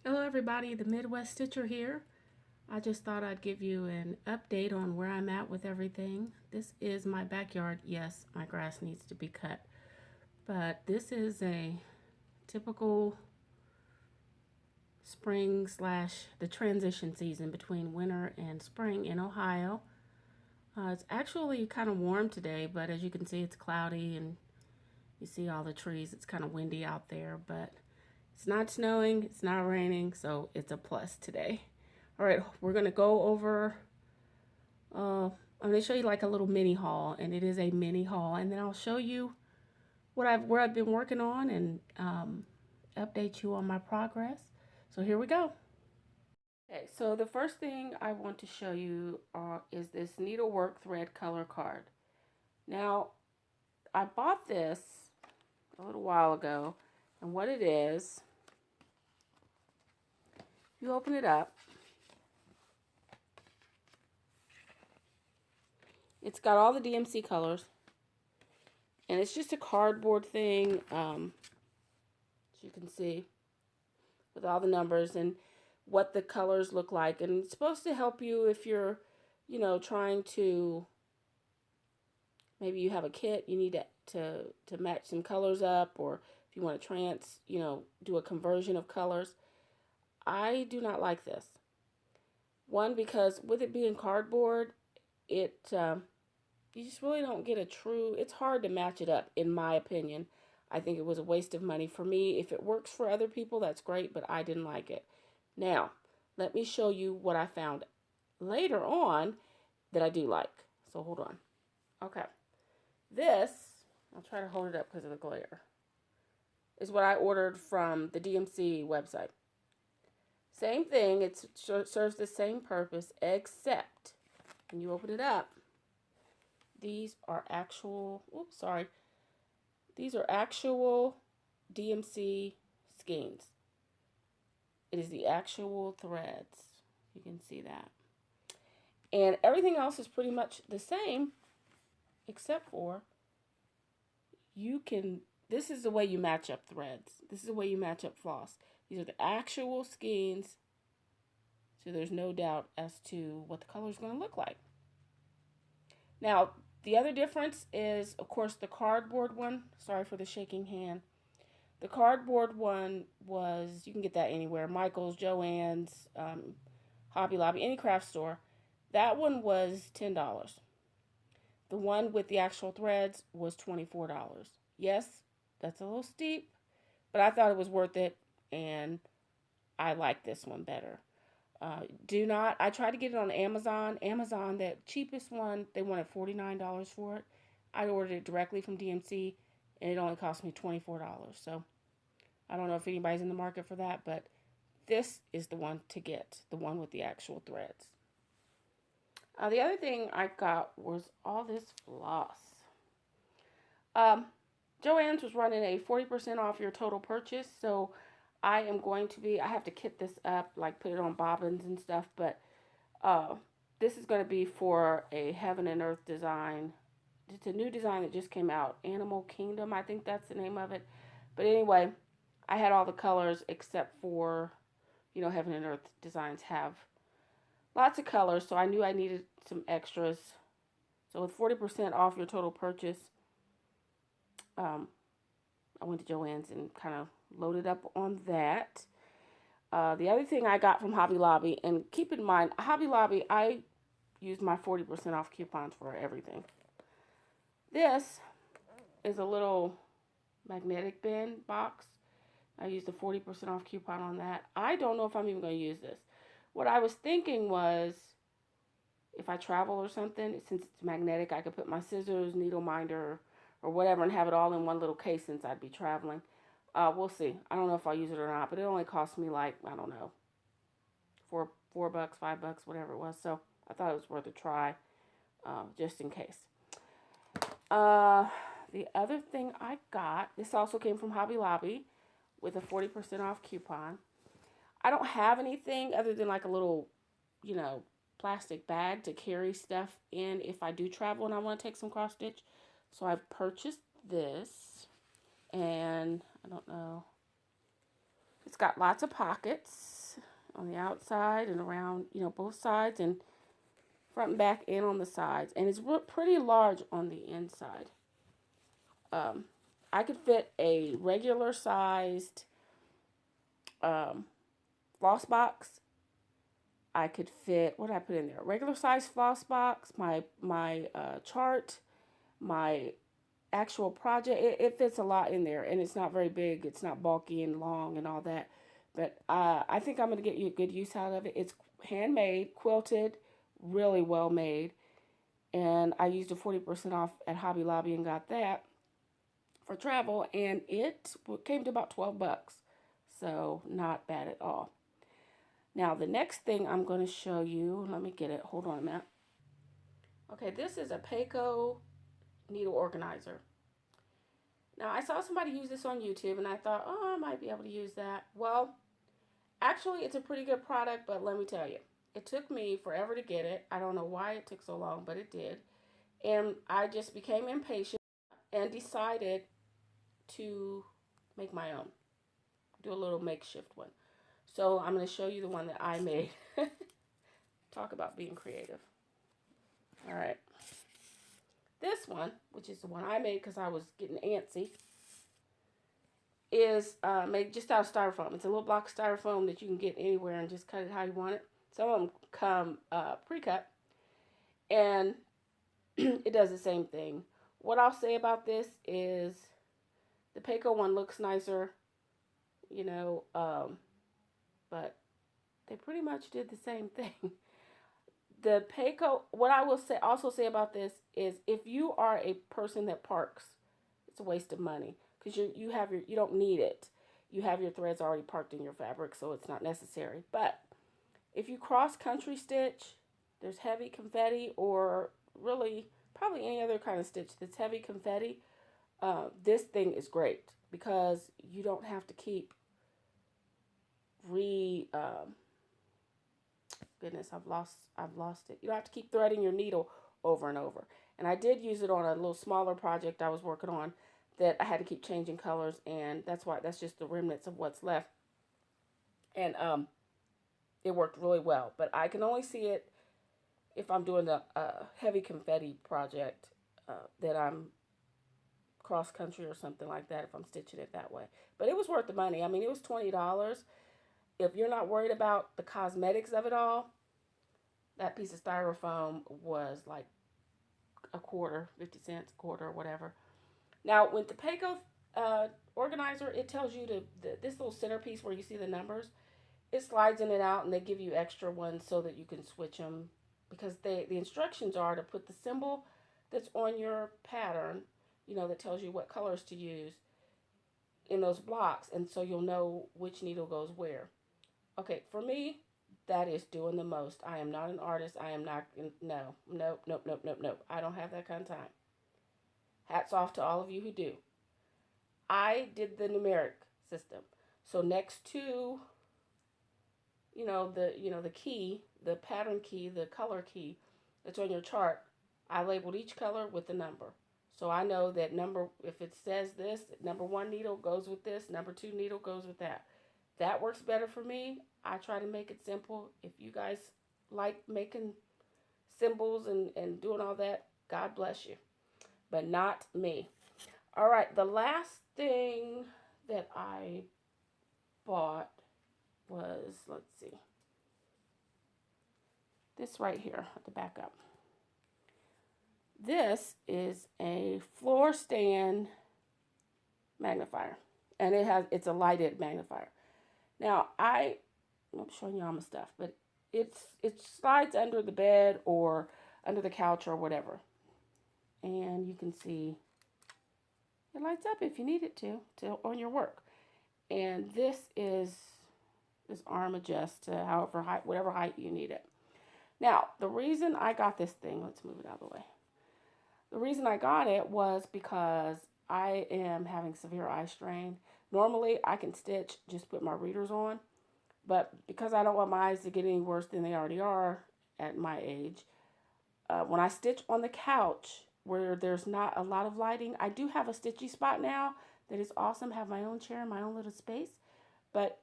Hello everybody, the Midwest Stitcher here. I just thought I'd give you an update on where I'm at with everything. This is my backyard. Yes, my grass needs to be cut. But this is a typical spring slash the transition season between winter and spring in Ohio. It's actually kind of warm today, but as you can see, it's cloudy and you see all the trees. It's kind of windy out there, but it's not snowing, it's not raining, so it's a plus today. All right, we're gonna go over, I'm gonna show you like a little mini haul, and it is a mini haul, and then I'll show you where I've been working on and update you on my progress. So here we go. Okay, so the first thing I want to show you is this needlework thread color card. Now, I bought this a little while ago, and what it is, you open it up, it's got all the DMC colors, and it's just a cardboard thing, as you can see, with all the numbers and what the colors look like. And it's supposed to help you if you're, trying to, maybe you have a kit, you need to match some colors up, or if you want to do a conversion of colors. I do not like this. One, because with it being cardboard, you just really don't get it's hard to match it up, in my opinion. I think it was a waste of money for me. If it works for other people, that's great, but I didn't like it. Now, let me show you what I found later on that I do like. So hold on. Okay. This, I'll try to hold it up because of the glare, is what I ordered from the DMC website. Same thing, it serves the same purpose, except when you open it up, these are actual, these are actual DMC skeins. It is the actual threads. You can see that. And everything else is pretty much the same, except for this is the way you match up threads. This is the way you match up floss. These are the actual skeins, so there's no doubt as to what the color is going to look like. Now, the other difference is, of course, the cardboard one. Sorry for the shaking hand. The cardboard one you can get that anywhere. Michael's, Joann's, Hobby Lobby, any craft store. That one was $10. The one with the actual threads was $24. Yes, that's a little steep, but I thought it was worth it, and I like this one better. I tried to get it on Amazon. Amazon, the cheapest one, they wanted $49 for it. I ordered it directly from DMC, and it only cost me $24. So I don't know if anybody's in the market for that, but this is the one to get, the one with the actual threads. The other thing I got was all this floss. Joann's was running a 40% off your total purchase, so I have to kit this up, like put it on bobbins and stuff, but this is going to be for a Heaven and Earth design. It's a new design that just came out, Animal Kingdom, I think that's the name of it. But anyway, I had all the colors except for, Heaven and Earth designs have lots of colors, so I knew I needed some extras. So with 40% off your total purchase, I went to Joann's and kind of loaded up on that. The other thing I got from Hobby Lobby, and keep in mind, Hobby Lobby, I use my 40% off coupons for everything. This is a little magnetic bin box. I used a 40% off coupon on that. I don't know if I'm even going to use this. What I was thinking was, if I travel or something, since it's magnetic, I could put my scissors, needle minder, or whatever, and have it all in one little case since I'd be traveling. We'll see. I don't know if I'll use it or not, but it only cost me like, I don't know, $4, $5, whatever it was. So I thought it was worth a try, just in case. The other thing I got, this also came from Hobby Lobby with a 40% off coupon. I don't have anything other than like a little, plastic bag to carry stuff in if I do travel and I want to take some cross stitch. So I've purchased this, and I don't know. It's got lots of pockets on the outside and around, both sides and front and back and on the sides. And it's pretty large on the inside. Um, I could fit a regular sized um, floss box. I could fit, what did I put in there? A regular sized floss box, my chart, my actual project. It fits a lot in there, and it's not very big. It's not bulky and long and all that. But I think I'm going to get you a good use out of it. It's handmade, quilted, really well made. And I used a 40% off at Hobby Lobby and got that for travel. And it came to about 12 bucks. So not bad at all. Now the next thing I'm going to show you, let me get it. Hold on a minute. Okay, this is a Peiko needle organizer. Now, I saw somebody use this on YouTube, and I thought, oh, I might be able to use that. Well, actually, it's a pretty good product, but let me tell you, it took me forever to get it. I don't know why it took so long, but it did. And I just became impatient and decided to make my own, do a little makeshift one. So I'm going to show you the one that I made. Talk about being creative. All right. This one, which is the one I made because I was getting antsy, is made just out of styrofoam. It's a little block of styrofoam that you can get anywhere and just cut it how you want it. Some of them come pre-cut, and it does the same thing. What I'll say about this is the Peiko one looks nicer, but they pretty much did the same thing. The Peiko, what I will also say about this is if you are a person that parks, it's a waste of money because you don't need it. You have your threads already parked in your fabric, so it's not necessary. But if you cross country stitch, there's heavy confetti, or really probably any other kind of stitch that's heavy confetti. This thing is great because you don't have to keep goodness, I've lost it. You don't have to keep threading your needle over and over. And I did use it on a little smaller project I was working on that I had to keep changing colors, and that's just the remnants of what's left. And it worked really well. But I can only see it if I'm doing a heavy confetti project that I'm cross country or something like that, if I'm stitching it that way. But it was worth the money. I mean, it was $20. If you're not worried about the cosmetics of it all, that piece of styrofoam was like a quarter, 50 cents, a quarter, or whatever. Now, with the Peiko organizer, it tells you this little centerpiece where you see the numbers, it slides in and out, and they give you extra ones so that you can switch them, because the instructions are to put the symbol that's on your pattern, that tells you what colors to use in those blocks, and so you'll know which needle goes where. Okay, for me, that is doing the most. I am not an artist. I am not, no, nope, nope, nope, nope, nope. I don't have that kind of time. Hats off to all of you who do. I did the numeric system. So next to, the key, the pattern key, the color key that's on your chart, I labeled each color with the number. So I know that if it says this, number 1 needle goes with this, number 2 needle goes with that. That works better for me. I try to make it simple. If you guys like making symbols and doing all that, God bless you. But not me. All right, the last thing that I bought was, let's see, this right here at the back up. This is a floor stand magnifier, and it's a lighted magnifier. Now, I'm showing you all my stuff, but it slides under the bed or under the couch or whatever. And you can see it lights up if you need it to on your work. And this arm adjusts to whatever height you need it. Now, the reason I got this thing, let's move it out of the way. The reason I got it was because I am having severe eye strain. Normally, I can stitch, just put my readers on. But because I don't want my eyes to get any worse than they already are at my age, when I stitch on the couch where there's not a lot of lighting, I do have a stitchy spot now that is awesome. Have my own chair and my own little space. But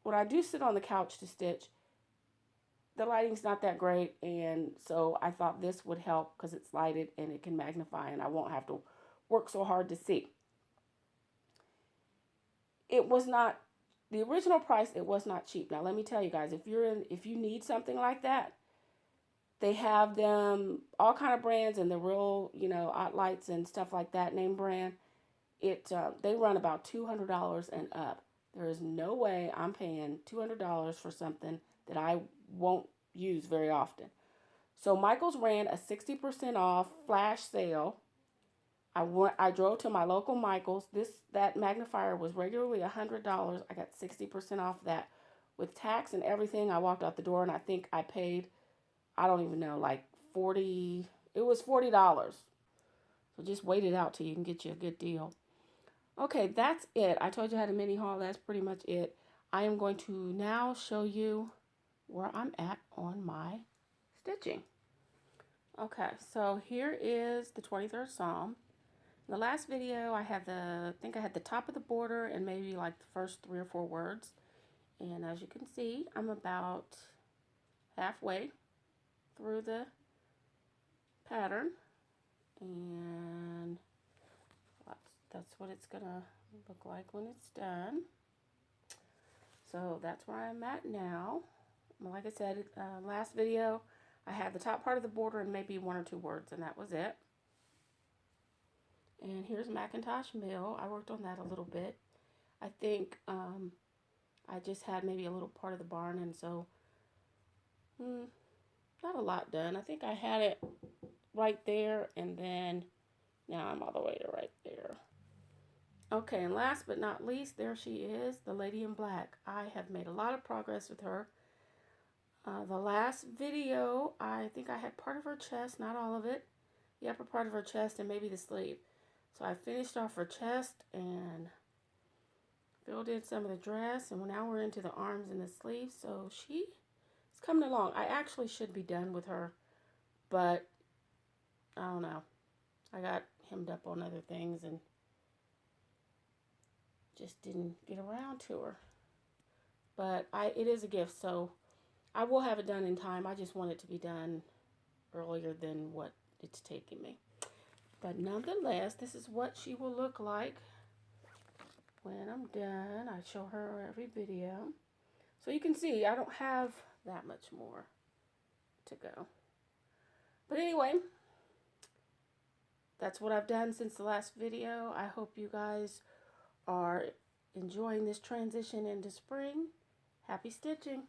when I do sit on the couch to stitch, the lighting's not that great, and so I thought this would help because it's lighted and it can magnify and I won't have to work so hard to see. It was not the original price. It was not cheap. Now let me tell you guys, if you need something like that, they have them all kind of brands and the real, Lights and stuff like that, name brand. They run about $200 and up. There is no way I'm paying $200 for something that I won't use very often. So Michael's ran a 60% off flash sale. I drove to my local Michael's. That magnifier was regularly $100. I got 60% off that. With tax and everything, I walked out the door and I think I paid, I don't even know, like 40, it was $40. So just wait it out till you can get you a good deal. Okay, that's it. I told you I had a mini haul. That's pretty much it. I am going to now show you where I'm at on my stitching. Okay, so here is the 23rd Psalm. In the last video, I had I think I had the top of the border and maybe like the first 3 or 4 words. And as you can see, I'm about halfway through the pattern. And that's what it's gonna look like when it's done. So that's where I'm at now. Like I said, last video, I had the top part of the border and maybe 1 or 2 words, and that was it. And here's Macintosh Mill. I worked on that a little bit. I think I just had maybe a little part of the barn, and so not a lot done. I think I had it right there, and then now I'm all the way to right there. Okay, and last but not least, there she is, the lady in black. I have made a lot of progress with her. The last video, I think I had part of her chest, not all of it, the upper part of her chest, and maybe the sleeve. So I finished off her chest and filled in some of the dress, and now we're into the arms and the sleeves. So she is coming along. I actually should be done with her, but I don't know. I got hemmed up on other things and just didn't get around to her. But it is a gift, so I will have it done in time. I just want it to be done earlier than what it's taking me. But nonetheless, this is what she will look like when I'm done. I show her every video. So you can see I don't have that much more to go. But anyway, that's what I've done since the last video. I hope you guys are enjoying this transition into spring. Happy stitching!